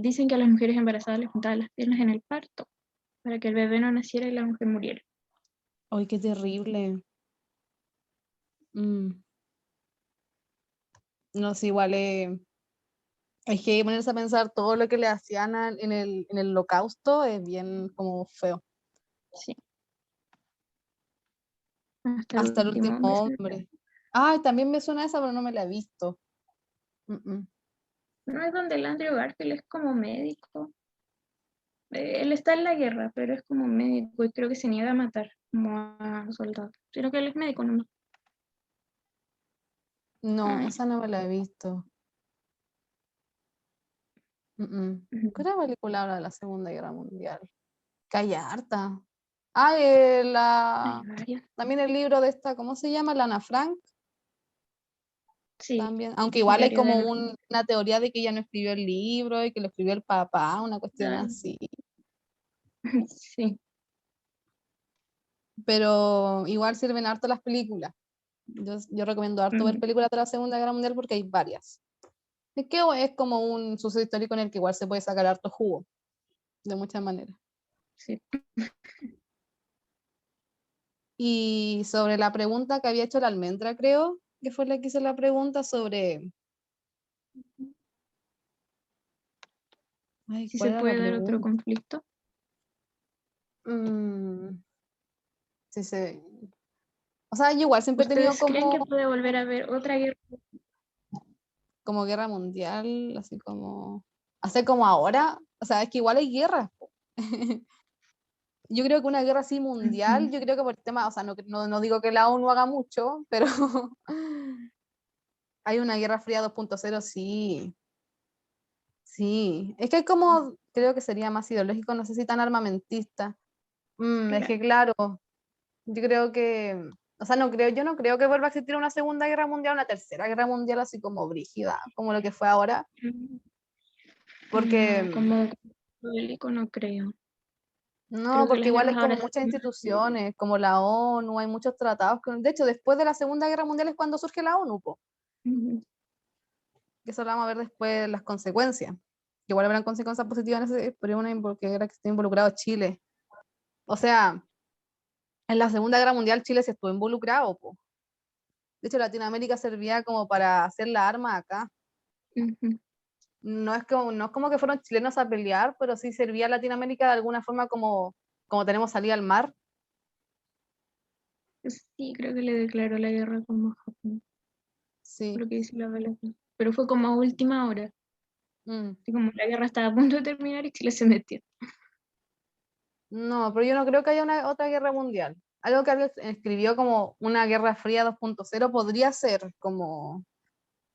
dicen que a las mujeres embarazadas les juntaban las piernas en el parto para que el bebé no naciera y la mujer muriera. Ay, qué terrible. Mm, no sé, igual es que ponerse a pensar todo lo que le hacían en el holocausto es bien como feo. Sí, hasta el Hasta el último último hombre se decía. hombre. Ay, también me suena esa, pero no me la he visto. Mm, mm. No es donde el Andrew Garfield es como médico. Él está en la guerra, pero es como médico y creo que se niega a matar como a soldados. Creo que él es médico nomás. No, Mm, esa no me la he visto. Mm, mm. ¿Qué ujú. otra película habla de la Segunda Guerra Mundial? Que hay harta. Ah, Hay varias. también el libro de esta, ¿cómo se llama? La Ana Frank. Sí, también. Aunque igual hay diario de como Noé. una teoría de que ella no escribió el libro y que lo escribió el papá, una cuestión Ah, así. sí, Pero igual sirven harto las películas. Yo recomiendo harto ver mm, películas de la Segunda Guerra Mundial porque hay varias. Es que es como un suceso histórico en el que igual se puede sacar harto jugo, de muchas maneras. sí. Y sobre la pregunta que había hecho la almendra, creo que fue la que hizo la pregunta sobre... Ay, Sí ¿cuál se era la puede dar otro pregunta? conflicto. Mm, sí, o sea, yo igual siempre he tenido ¿Ustedes creen como, que puede volver a haber otra guerra? como guerra mundial, así como... Hace como ahora, o sea, es que igual hay guerras. Po. Yo creo que una guerra así mundial, Ujú. yo creo que por el tema, o sea, no digo que la ONU haga mucho, pero hay una guerra fría 2.0, sí. Sí, es que hay como, creo que sería más ideológico, no sé si tan armamentista. Es Claro. que claro, yo creo que, o sea, yo no creo que vuelva a existir una segunda guerra mundial, una tercera guerra mundial así como brígida, como lo que fue ahora, Mm, porque, no, como bélico no creo. no, Creo que porque las igual hay guerras como ahora son muchas más civiles. instituciones, como la ONU, hay muchos tratados, de hecho, después de la segunda guerra mundial es cuando surge la ONU, po, Ujú. que eso lo vamos a ver después las consecuencias, que igual habrán consecuencias positivas en ese, pero una porque era que esté involucrado Chile. O sea, en la Segunda Guerra Mundial Chile se estuvo involucrado, po. De hecho, Latinoamérica servía como para hacer la arma acá. Ujú. No es como que fueron chilenos a pelear, pero sí servía a Latinoamérica de alguna forma como tenemos salida al mar. Sí, creo que le declaró la guerra como a Japón, por Sí. lo que dice la Vela. Pero fue como a última hora. Mm. Así como la guerra estaba a punto de terminar y Chile se metió. No, pero yo no creo que haya una otra guerra mundial. Algo que alguien escribió como una guerra fría 2.0 podría ser como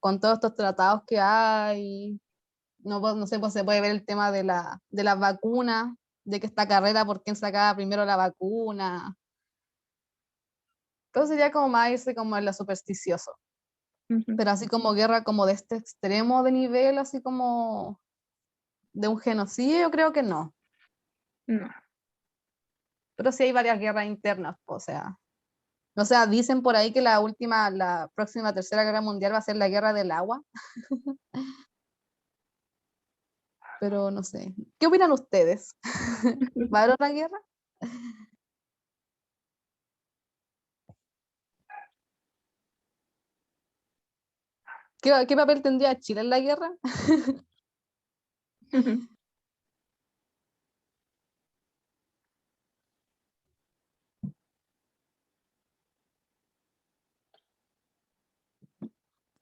con todos estos tratados que hay. No, no sé, pues se puede ver el tema de las vacunas, de que esta carrera por quién sacaba primero la vacuna. Todo sería como más irse como en lo supersticioso. Ujú. Pero así como guerra como de este extremo de nivel, así como de un genocidio, yo creo que no. No. Pero sí hay varias guerras internas, o sea, dicen por ahí que la próxima tercera guerra mundial va a ser la guerra del agua, pero no sé. ¿Qué opinan ustedes? ¿Va a haber otra guerra? ¿Qué papel tendría Chile en la guerra?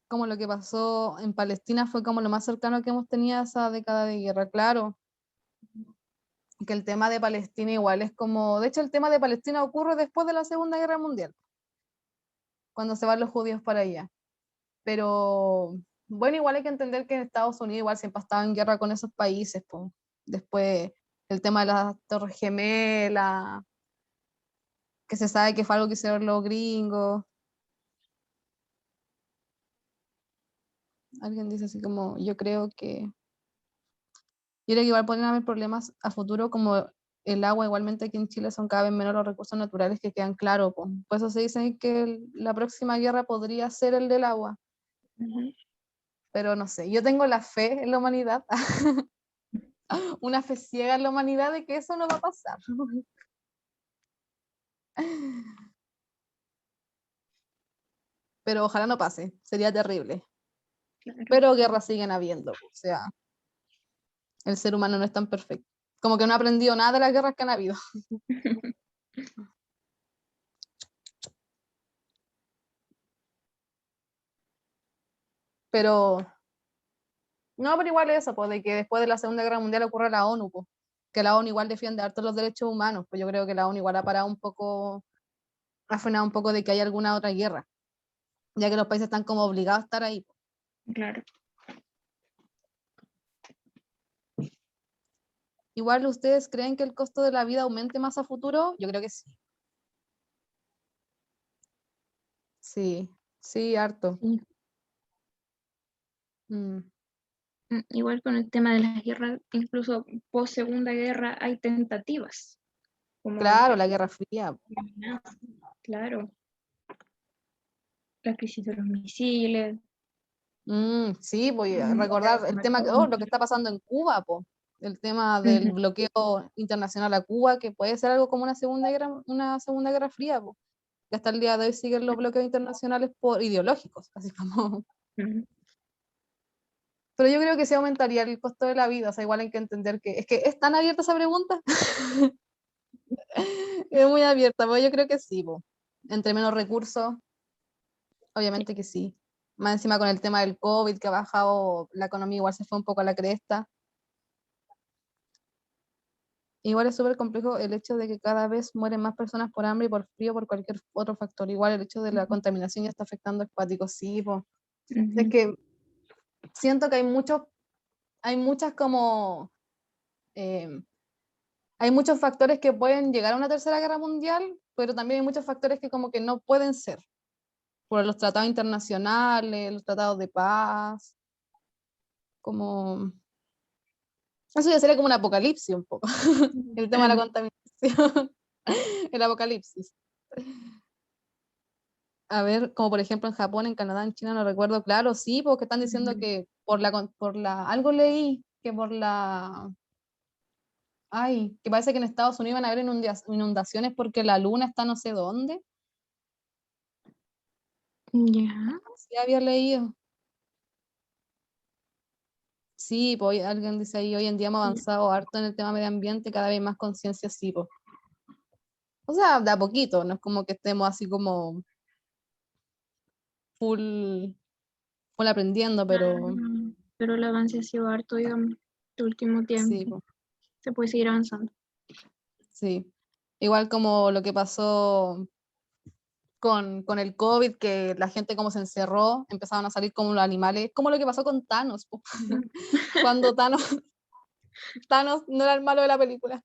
Como lo que pasó en Palestina fue como lo más cercano que hemos tenido a esa década de guerra, claro. Que el tema de Palestina igual es como, de hecho el tema de Palestina ocurre después de la Segunda Guerra Mundial, cuando se van los judíos para allá. Pero bueno, igual hay que entender que Estados Unidos igual siempre ha estado en guerra con esos países, po. Después el tema de las Torres Gemelas, que se sabe que fue algo que hicieron los gringos. Alguien dice así como, yo creo que igual pueden haber problemas a futuro como el agua, igualmente aquí en Chile son cada vez menos los recursos naturales que quedan claros, po. Por eso se dice que la próxima guerra podría ser el del agua, Ujú. pero no sé, yo tengo la fe en la humanidad, una fe ciega en la humanidad de que eso no va a pasar. Pero ojalá no pase, sería terrible. Claro. Pero guerras siguen habiendo, o sea, el ser humano no es tan perfecto. Como que no ha aprendido nada de las guerras que han habido. Pero no, pero igual eso, pues, de que después de la Segunda Guerra Mundial ocurre la ONU, pues, que la ONU igual defiende harto los derechos humanos, pues yo creo que la ONU igual ha parado un poco, ha frenado un poco de que haya alguna otra guerra, ya que los países están como obligados a estar ahí, pues. Claro. Igual ustedes creen que el costo de la vida aumente más a futuro, yo creo que sí. Sí, sí, harto. Sí. Mm, Igual con el tema de las guerras, incluso post Segunda Guerra hay tentativas, como claro, la Guerra Fría. claro, la crisis de los misiles, Sí, voy a la recordar el bomba tema, lo que atómica. está pasando en Cuba, po. El tema del Ujú, bloqueo internacional a Cuba, que puede ser algo como una segunda guerra fría, po. Que hasta el día de hoy siguen los bloqueos internacionales por ideológicos, así como. ujú. Pero yo creo que sí aumentaría el costo de la vida, o sea, igual hay que entender que es tan abierta esa pregunta, es muy abierta, pero yo creo que sí, po. Entre menos recursos, Sí. obviamente que sí. Más encima con el tema del COVID que ha bajado la economía, igual se fue un poco a la cresta. Igual es súper complejo el hecho de que cada vez mueren más personas por hambre y por frío, por cualquier otro factor. Igual el hecho de la contaminación ya está afectando a acuáticos, sí, po. Es Ujú, que siento que hay muchas como, eh, hay muchos factores que pueden llegar a una tercera guerra mundial, pero también hay muchos factores que como que no pueden ser, por los tratados internacionales, los tratados de paz, como, eso ya sería como un apocalipsis un poco, el tema de la claro. contaminación, el apocalipsis. A ver, como por ejemplo en Japón, en Canadá, en China, no recuerdo, claro, sí, porque están diciendo Ujú. que algo leí, que que parece que en Estados Unidos van a haber inundaciones porque la luna está no sé dónde, Ya, sí había leído. Sí, pues alguien dice ahí, hoy en día hemos avanzado harto en el tema medio ambiente, cada vez más conciencia, sí, pues. O sea, de a poquito, no es como que estemos así como full, full aprendiendo, pero pero el avance ha sido harto, digamos, este último sí, tiempo. pues, Se puede seguir avanzando. sí. Igual como lo que pasó con el COVID, que la gente como se encerró, empezaron a salir como los animales, como lo que pasó con Thanos, po. Cuando Thanos no era el malo de la película,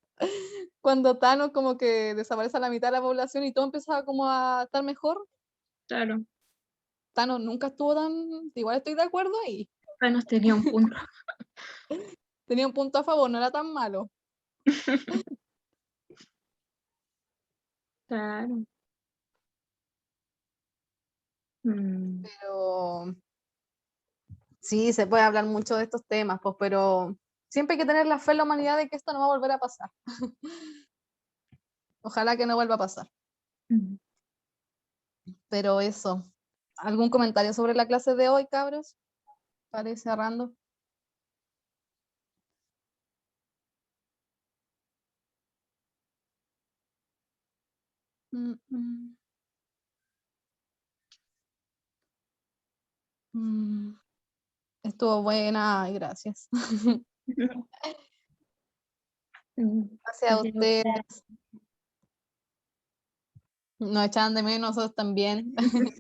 cuando Thanos como que desaparece a la mitad de la población y todo empezaba como a estar mejor, Claro, Thanos nunca estuvo igual estoy de acuerdo ahí, Thanos tenía un punto. tenía un punto a favor, no era tan malo, Claro. Mm, pero sí, se puede hablar mucho de estos temas, pues, pero siempre hay que tener la fe en la humanidad de que esto no va a volver a pasar, ojalá que no vuelva a pasar, mm. pero eso. ¿Algún comentario sobre la clase de hoy, cabros? Para ir cerrando. Mm, mm, mm. Estuvo buena y gracias. Gracias a Gracias a ustedes. usted. Nos echaban de menos nosotros también.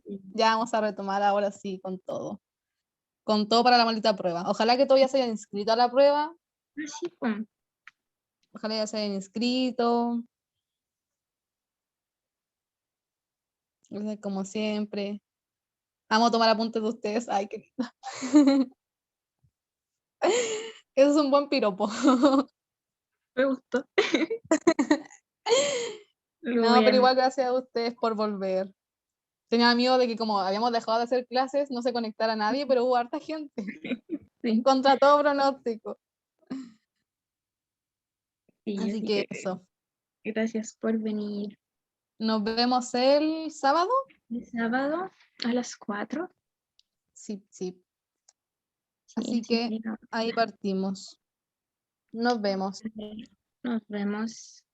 Sí. Ya vamos a retomar ahora sí con todo. Con todo para la maldita prueba. Ojalá que todos ya se hayan inscrito a la prueba. Así pues. Ojalá ya se hayan inscrito. Como siempre. Vamos a tomar apuntes de ustedes. Ay, qué lindo. Eso es un buen piropo. Me gustó. Lo No, voy a pero igual anotar. gracias a ustedes por volver. Tenía miedo de que como habíamos dejado de hacer clases, no se conectara nadie, pero hubo harta gente. Sí, Contra todo pronóstico. sí, Así así que que eso. gracias por venir. Nos vemos el sábado. El sábado a las 4. Sí, sí. Sí, Así sí, que sí, no. ahí partimos. Nos vemos. Nos vemos.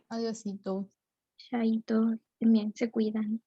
Adiósito. Chaito. También se cuidan.